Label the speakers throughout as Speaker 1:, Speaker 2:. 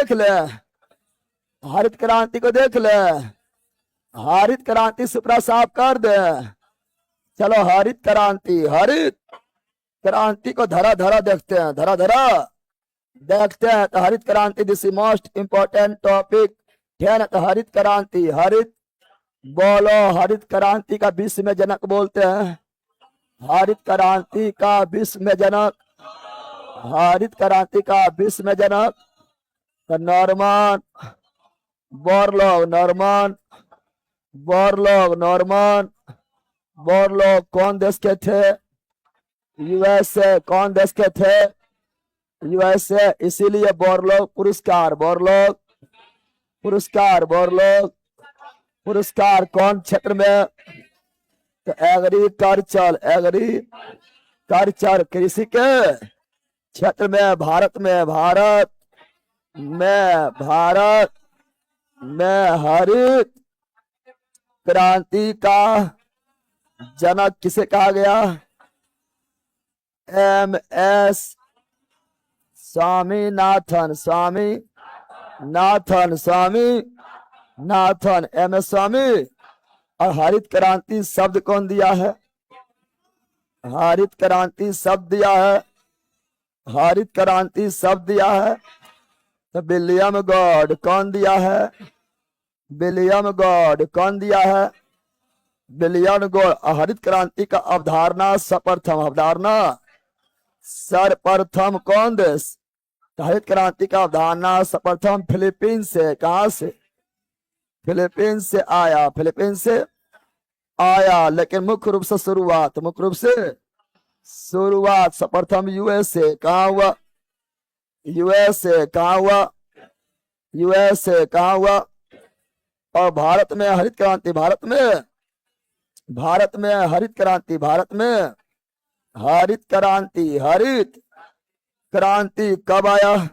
Speaker 1: देख ले, हरित क्रांति को देख ले, हरित क्रांति सुपरा साफ कर दे। चलो हरित क्रांति को धरा धरा देखते हैं, धरा धरा देखते हैं। तो हरित क्रांति this is most important topic. तो हरित क्रांति, हरित बोलो, हरित क्रांति का विश्व में जनक बोलते हैं, हरित क्रांति का विश्व में जनक, हरित क्रांति का विश्व में जनक नॉर्मन बोरलॉग। नॉर्मन बोरलॉग कौन देश के थे? यूएसए। कौन देश के थे? यूएसए। इसीलिए बोरलॉग पुरस्कार, बोरलॉग पुरस्कार, बोरलॉग पुरस्कार कौन क्षेत्र में? तो एग्रीकल्चर, एग्रीकल्चर कृषि के क्षेत्र में, भारत में, भारत में हरित क्रांति का जनक किसे कहा गया? एम.एस. स्वामीनाथन, एम.एस. स्वामी। और हरित क्रांति शब्द कौन दिया है? हरित क्रांति शब्द दिया है, हरित क्रांति शब्द दिया है तो विलियम गॉड। कौन दिया है? William God. कौन दिया है? William God. हरित क्रांति का अवधारणा सर्वप्रथम, अवधारणा सर्वप्रथम कौन देश? हरित क्रांति का अवधारणा सर्वप्रथम फिलीपींस से। कहां से? फिलीपींस से आया, फिलीपींस से आया। लेकिन मुख्य रूप से शुरुआत, मुख्य रूप से शुरुआत सर्वप्रथम यूएसए। कहाँ हुआ? यूएसए। कहाँ हुआ? यूएसए। कहाँ हुआ? और भारत में हरित क्रांति, भारत में हरित क्रांति, भारत में हरित क्रांति, हरित क्रांति कब आया?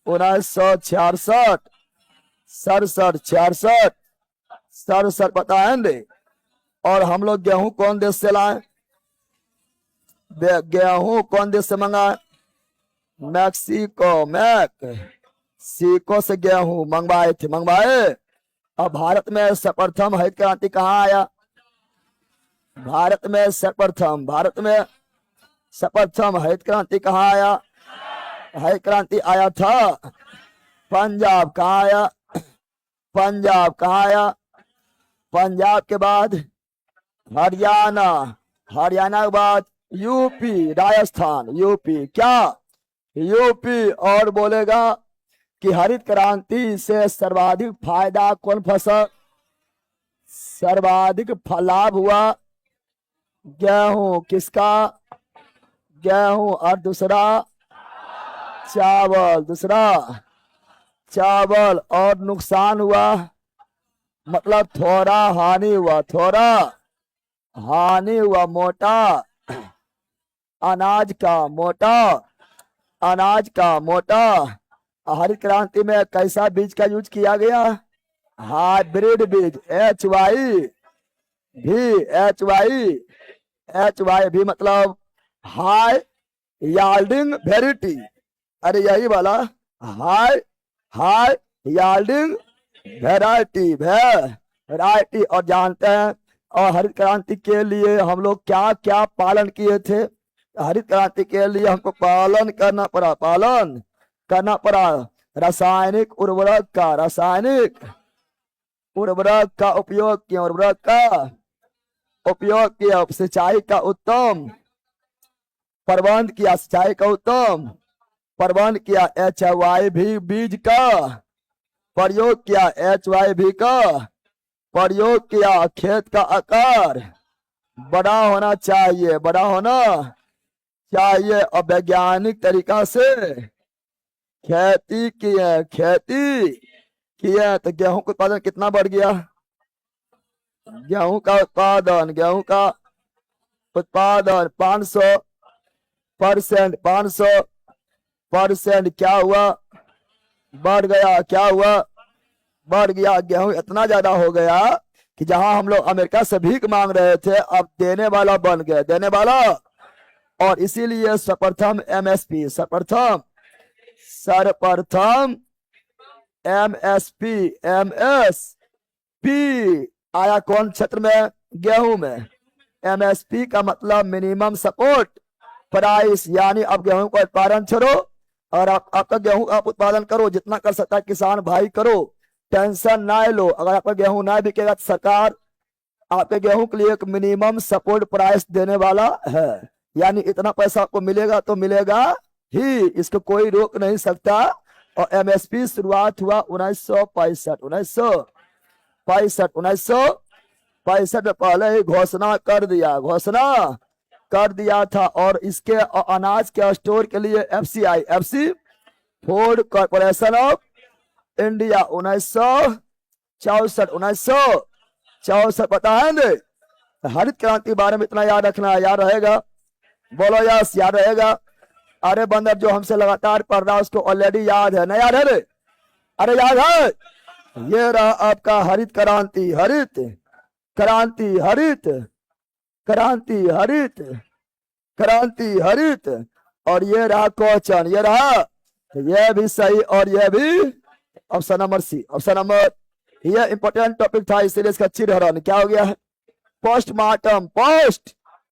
Speaker 1: 1966, 67 बताएंगे। और हम लोग गेहूं कौन देश से लाए? गेहूं कौन देश से मंगाए? मैक्सिको से गेहूं मंगवाए। और भारत में सर्वप्रथम हरित क्रांति कहाँ आया? भारत में सर्वप्रथम हरित क्रांति कहाँ आया? हरित क्रांति आया था पंजाब। कहाँ आया? पंजाब। कहाँ आया? पंजाब के बाद हरियाणा, हरियाणा के बाद यूपी, राजस्थान, यूपी। क्या? यूपी। और बोलेगा कि हरित क्रांति से सर्वाधिक फायदा कौन फसल? सर्वाधिक लाभ हुआ गेहूं। किसका? गेहूं। और दूसरा चावल, दूसरा चावल। और नुकसान हुआ मतलब थोड़ा हानि हुआ, थोड़ा हानि हुआ मोटा अनाज का, मोटा अनाज का, मोटा। हरित क्रांति में कैसा बीज का यूज किया गया? हाइब्रिड बीज, HY भी मतलब हाई याल्डिंग वेराइटी। अरे यही वाला हाई याल्डिंग वैरायटी। और जानते हैं और हरित क्रांति के लिए हम लोग क्या क्या पालन किए थे? हरित क्रांति के लिए हमको पालन करना पड़ा रासायनिक उर्वरक का उपयोग किया, सिंचाई का उत्तम प्रबंध किया, HY भी बीज का प्रयोग किया, HYV का प्रयोग किया। खेत का आकार बड़ा होना चाहिए, और वैज्ञानिक तरीका से खेती किए तो गेहूं का उत्पादन कितना बढ़ गया? गेहूं का उत्पादन 500% क्या हुआ? बढ़ गया। क्या हुआ? बढ़ गया। गेहूं इतना ज्यादा हो गया कि जहां हम लोग अमेरिका से भीख मांग रहे थे अब देने वाला बन गए, देने वाला। और इसीलिए सर्वप्रथम MSP, सर्वप्रथम सर्वप्रथम MSP आया कौन क्षेत्र में? गेहूं में। MSP का मतलब मिनिमम सपोर्ट प्राइस, यानी अब गेहूं का उत्पादन छोड़ो और आपका गेहूं आप उत्पादन करो, जितना कर सकता है किसान भाई करो, टेंशन ना लो। अगर आपका गेहूं ना बिकेगा तो सरकार आपके गेहूं के लिए एक मिनिमम सपोर्ट प्राइस देने वाला है, यानी इतना पैसा आपको मिलेगा तो मिलेगा ही, इसको कोई रोक नहीं सकता। और MSP शुरुआत हुआ 1965 में पहले ही घोषणा कर दिया था। और इसके अनाज के स्टोर के लिए FC food corporation of India 1964 पता है ना? हरित क्रांति के बारे में इतना याद रखना, याद रहेगा? बोलो यस, याद रहेगा? अरे बंदर जो हमसे लगातार पढ़ रहा है उसको ऑलरेडी याद है ना? याद है रे? अरे याद है? ये रहा आपका हरित क्रांति, हरित क्रांति। और ये रहा क्वेश्चन, ये रहा, ये भी सही और ये भी option number C, option number. ये इंपॉर्टेंट टॉपिक था इसलिए इसका चिरहरण क्या हो गया है? Postmortem, post